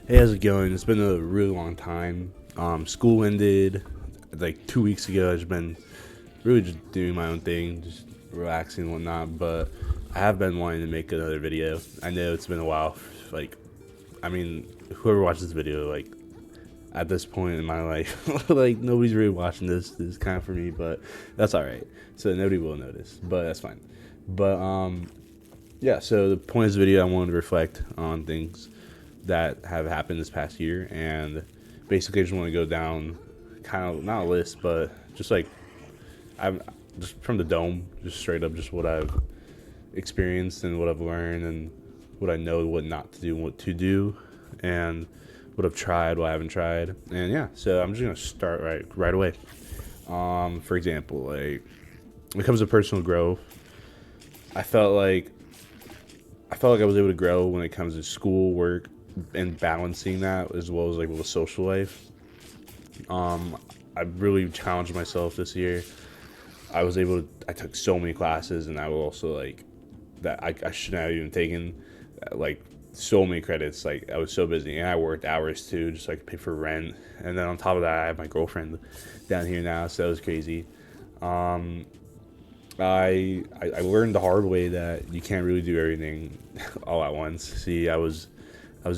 Hey, how's it going? It's been a really long time. School ended like 2 weeks ago. I've just been really just doing my own thing, just relaxing and whatnot. But I have been wanting to make another video. I know it's been a while. Like, I mean, whoever watches this video, like at this point in my life, like nobody's really watching this. This is kind of for me, but that's all right. So nobody will notice, but that's fine. But yeah. So the point of this video, I wanted to reflect on things that have happened this past year, and basically I just want to go down kind of not a list, but just like I'm just from the dome, just straight up, just what I've experienced and what I've learned and what I know, what not to do, and what to do, and what I've tried, what I haven't tried, and yeah. So I'm just gonna start right away. For example, like when it comes to personal growth, I felt like I was able to grow when it comes to school, work, and balancing that as well as like with a social life. Um, I really challenged myself this year. I took so many classes, and I was also like that I shouldn't have even taken like so many credits. Like I was so busy, and I worked hours too, just like pay for rent. And then on top of that, I have my girlfriend down here now, so that was crazy. Um, I learned the hard way that you can't really do everything all at once. See, I was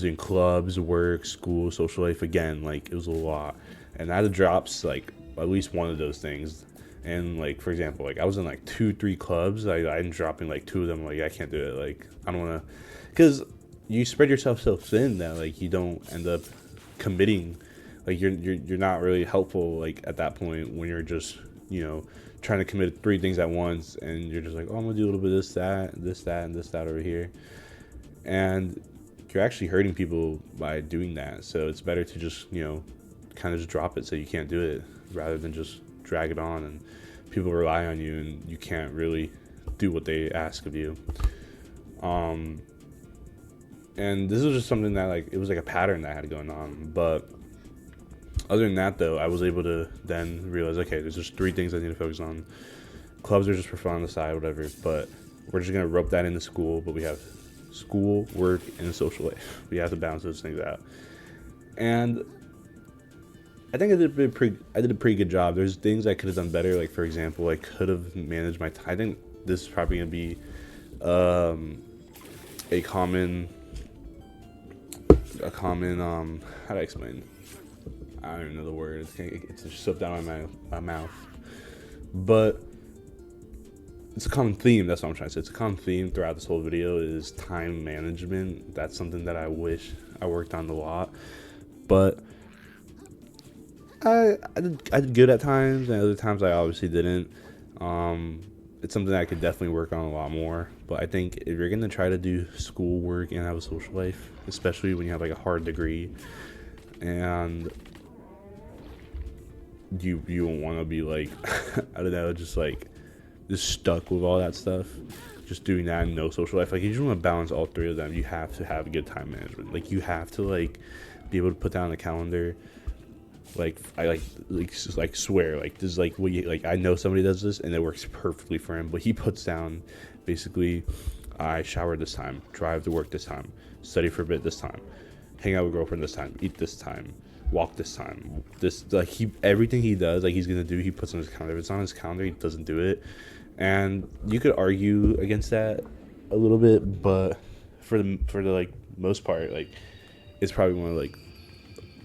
doing clubs, work, school, social life again. Like it was a lot, and I had to drop like at least one of those things. And like for example, like I was in like two, three clubs. I'm dropping like two of them. Like I can't do it. Like I don't want to, because you spread yourself so thin that like you don't end up committing. Like you're not really helpful like at that point when you're just trying to commit three things at once, and you're just like, oh, I'm gonna do a little bit of this that and this that over here, and you're actually hurting people by doing that. So it's better to just kind of just drop it so you can't do it, rather than just drag it on and people rely on you and you can't really do what they ask of you. um and this was just something that like it was like a pattern that I had going on. But other than that though, I was able to then realize, okay, there's just three things I need to focus on. Clubs are just for fun on the side, whatever, but we're just gonna rope that into school. But we have school, work, and social life. We have to balance those things out. And I think I did a pretty good job. There's things I could have done better. Like for example, I could have managed my time. I think this is probably gonna be um, a common how do I explain? I don't even know the word. It's just slipped down my mouth. But it's a common theme. That's what I'm trying to say. It's a common theme throughout this whole video is time management. That's something that I wish I worked on a lot. But I did good at times, and other times I obviously didn't. It's something that I could definitely work on a lot more. But I think if you're gonna try to do school work and have a social life, especially when you have like a hard degree, and you don't want to be like I don't know, just stuck with all that stuff, just doing that and no social life. Like you just want to balance all three of them. You have to have good time management. Like you have to like be able to put down the calendar. Like I like swear like this is like what you like. I know somebody does this and it works perfectly for him. But he puts down basically, I shower this time, drive to work this time, study for a bit this time, hang out with girlfriend this time, eat this time, walk this time. This like he everything he does like he's gonna do, he puts on his calendar. If it's on his calendar, he doesn't do it. And you could argue against that a little bit, but for the like most part, like it's probably one of like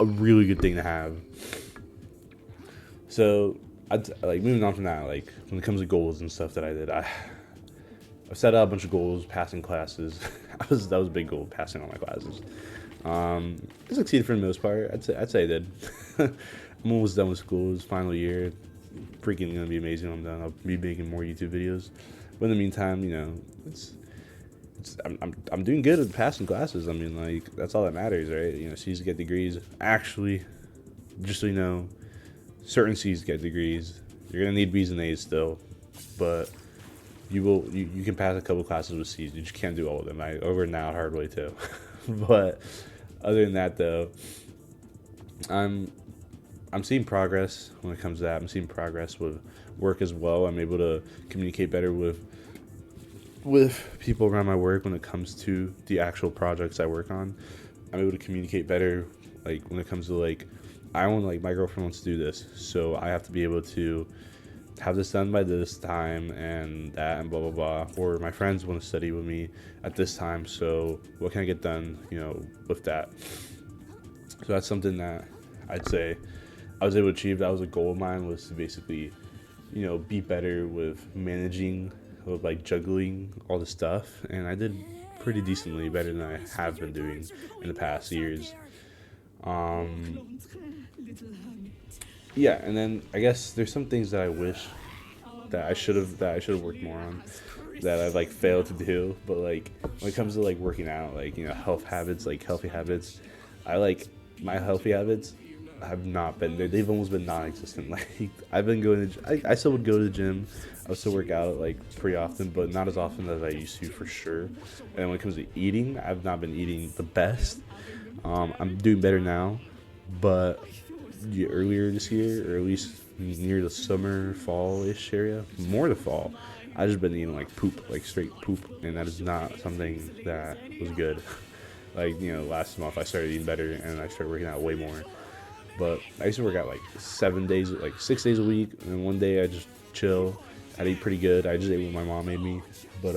a really good thing to have. So like moving on from that, like when it comes to goals and stuff that I did, I set out a bunch of goals, passing classes. That was a big goal, passing all my classes. I succeeded for the most part. I'd say I did. I'm almost done with school. It's final year. Freaking gonna be amazing when I'm done. I'll be making more YouTube videos. But in the meantime, I'm doing good at passing classes. I mean, like that's all that matters, right? C's get degrees. Actually, just so you know, certain C's get degrees. You're gonna need B's and A's still, but you can pass a couple classes with C's. You just can't do all of them. I learned that hard way too. But other than that, though, I'm seeing progress when it comes to that. I'm seeing progress with work as well. I'm able to communicate better with people around my work when it comes to the actual projects I work on. I'm able to communicate better. Like when it comes to like, I want like my girlfriend wants to do this, so I have to be able to have this done by this time and that and blah blah blah. Or my friends want to study with me at this time, so what can I get done, with that? So that's something that I'd say I was able to achieve. That was a goal of mine, was to basically, be better with managing, with like juggling all the stuff, and I did pretty decently, better than I have been doing in the past years. Um, yeah, and then I guess there's some things that I wish that I should have worked more on, that I've like failed to do. But like when it comes to like working out, like health habits, like healthy habits, I like my healthy habits have not been there. They've almost been non-existent. Like I've been going to, I still would go to the gym. I would still work out like pretty often, but not as often as I used to, for sure. And when it comes to eating, I've not been eating the best. I'm doing better now, but earlier this year, or at least near the summer, fall-ish area, more the fall, I just been eating like poop, like straight poop, and that is not something that was good. Like, last month I started eating better and I started working out way more. But I used to work out like 7 days, like 6 days a week, and one day I just chill. I'd eat pretty good. I just ate what my mom made me. But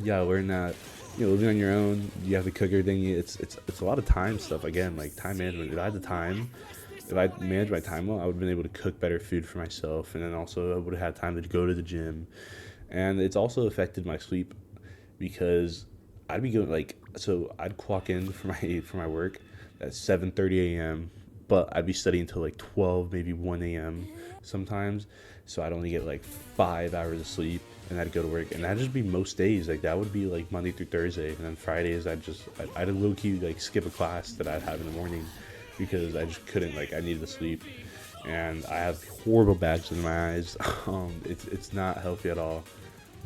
yeah, I learned that living on your own, you have to cook everything. It's a lot of time stuff. Again, like time management. If I had the time, if I managed my time well, I would have been able to cook better food for myself, and then also I would have had time to go to the gym. And it's also affected my sleep, because I'd be going like, so I'd clock in for my work at 7:30 a.m., but I'd be studying until like 12, maybe 1 a.m. sometimes. So I'd only get like 5 hours of sleep, and I'd go to work, and that'd just be most days. Like that would be like Monday through Thursday, and then Fridays I'd low key like skip a class that I'd have in the morning, because I just couldn't, like I needed to sleep, and I have horrible bags in my eyes. It's not healthy at all.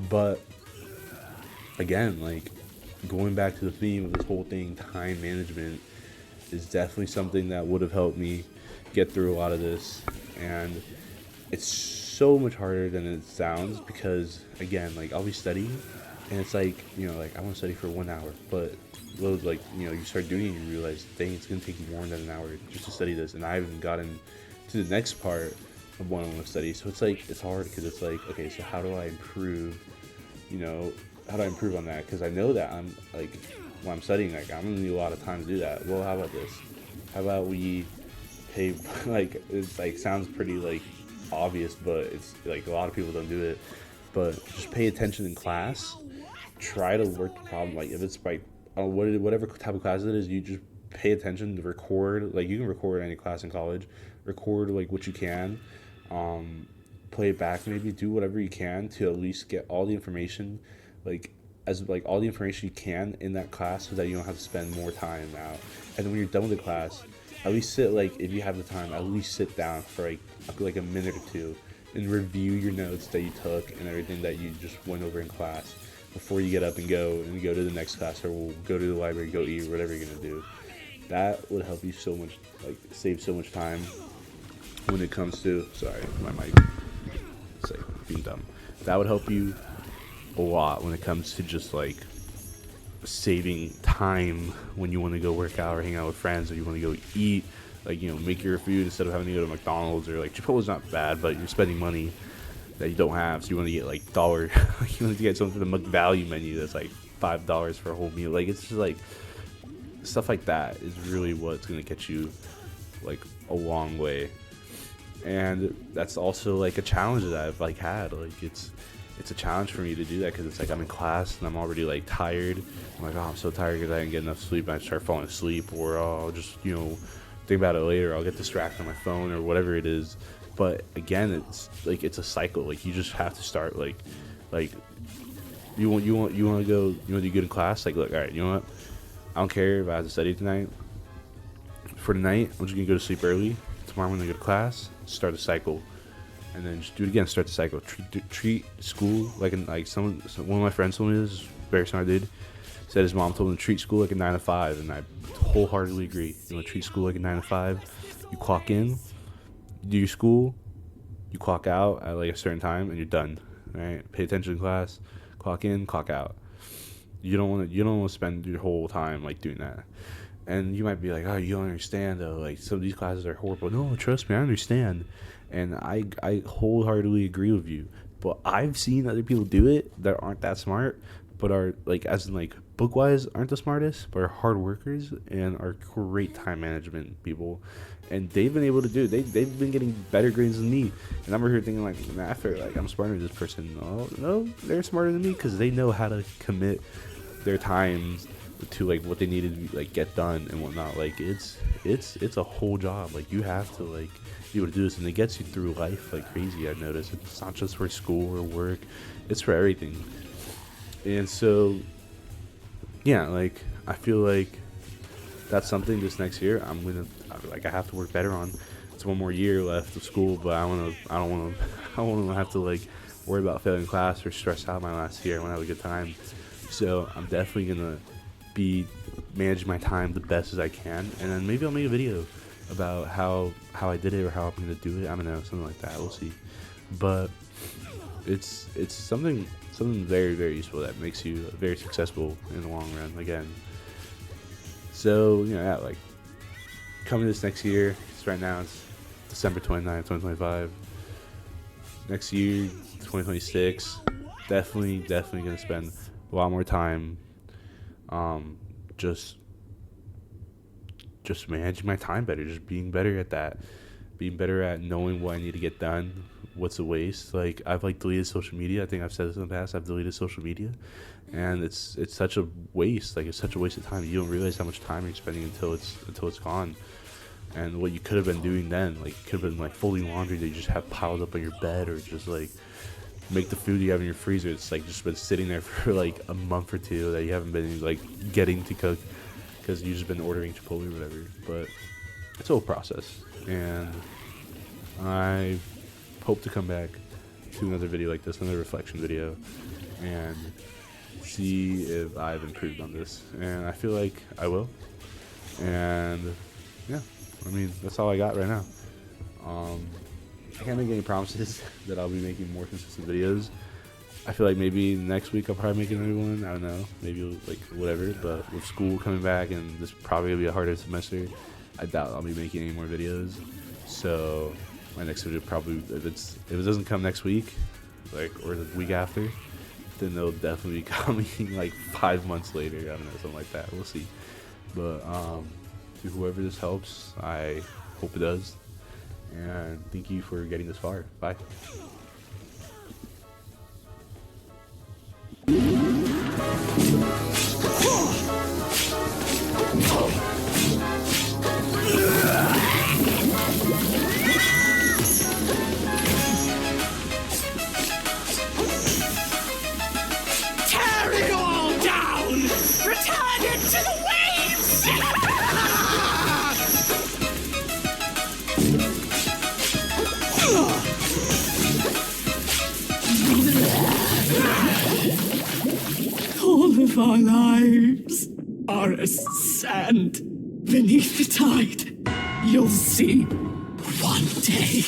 But again, like going back to the theme of this whole thing, time management is definitely something that would have helped me get through a lot of this. And it's so much harder than it sounds, because again, like I'll be studying, and it's like, like I want to study for 1 hour, but like, you start doing it and you realize, dang, it's going to take more than an hour just to study this, and I haven't gotten to the next part of what I want to study. So it's like, it's hard, because it's like, okay, so how do I improve, how do I improve on that? Because I know that I'm like, when I'm studying, like I'm gonna need a lot of time to do that. Well, how about this? How about we pay, like, it's like sounds pretty like obvious, but it's like a lot of people don't do it. But just pay attention in class. Try to work the problem. Like if it's like whatever type of class it is, you just pay attention to record. Like you can record any class in college. Record like what you can. Play it back, maybe do whatever you can to at least get all the information, like all the information you can in that class, so that you don't have to spend more time out. And then when you're done with the class, at least sit, like if you have the time, at least sit down for like a minute or two and review your notes that you took and everything that you just went over in class before you get up and go to the next class, or we'll go to the library, go eat, whatever you're gonna do. That would help you so much, like save so much time when it comes to, sorry, my mic, it's like being dumb. That would help you a lot when it comes to just like saving time when you want to go work out or hang out with friends, or you want to go eat, like make your food instead of having to go to McDonald's. Or like Chipotle's not bad, but you're spending money that you don't have, so you want to get like dollar like you want to get something from the McValue menu that's like $5 for a whole meal. Like it's just like stuff like that is really what's going to get you like a long way. And that's also like a challenge that I've like had. Like it's a challenge for me to do that, because it's like I'm in class and I'm already like tired. I'm like, oh, I'm so tired because I didn't get enough sleep, and I start falling asleep, or I'll just think about it later. I'll get distracted on my phone or whatever it is. But again, it's like it's a cycle. Like you just have to start like you want to do good in class. Like look, all right, you know what? I don't care if I have to study tonight. For tonight, I'm just gonna go to sleep early. Tomorrow I'm gonna go to class. Start a cycle. And then just do it again. Start the cycle. Treat school like one of my friends told me this. Very smart dude. Said his mom told him to treat school like a 9 to 5, and I wholeheartedly agree. You want to treat school like a 9 to 5. You clock in, you do your school, you clock out at like a certain time, and you're done. Right? Pay attention in class. Clock in, clock out. You don't want to spend your whole time like doing that. And you might be like, oh, you don't understand though. Like, some of these classes are horrible. No, trust me, I understand, and I wholeheartedly agree with you. But I've seen other people do it that aren't that smart, but are like, as in like book wise, aren't the smartest, but are hard workers and are great time management people. And they've been able to do it. They've been getting better grades than me. And I'm over here thinking like, nah, I feel like I'm smarter than this person. Oh no, they're smarter than me because they know how to commit their time to like what they need to like get done and whatnot. Like it's a whole job. Like you have to like be able to do this, and it gets you through life like crazy. I've noticed it's not just for school or work; it's for everything. And so, yeah, like I feel like that's something this next year I have to work better on. It's one more year left of school, but I don't want to have to like worry about failing class or stress out my last year. I want to have a good time. So I'm definitely gonna be managing my time the best as I can, and then maybe I'll make a video about how I did it or how I'm gonna do it. I don't know, something like that. We'll see. But it's something very, very useful that makes you very successful in the long run. Again, so yeah, like coming this next year. So right now it's December 29th, 2025. Next year, 2026, definitely gonna spend a lot more time just managing my time better, just being better at that, being better at knowing what I need to get done, what's a waste. Like I've like deleted social media. I think I've said this in the past. I've deleted social media, and it's such a waste. Like it's such a waste of time. You don't realize how much time you're spending until it's gone. And what you could have been doing then, like could have been like folding laundry that you just have piled up on your bed, or just like make the food you have in your freezer. It's like just been sitting there for like a month or two that you haven't been like getting to cook because you've just been ordering Chipotle or whatever. But it's a whole process, and I hope to come back to another video like this, another reflection video, and see if I've improved on this. And I feel like I will. And yeah, I mean, that's all I got right now. I can't make any promises that I'll be making more consistent videos. I feel like maybe next week I'll probably make another one. I don't know, maybe like whatever. But with school coming back and this probably gonna be a harder semester, I doubt I'll be making any more videos. So my next video probably, if it doesn't come next week, like, or the week after, then it'll definitely be coming like 5 months later. I don't know, something like that. We'll see. But to whoever this helps, I hope it does. And thank you for getting this far. Bye. Tear it all down! Return it to the waves! All of our lives are as sand beneath the tide. You'll see one day.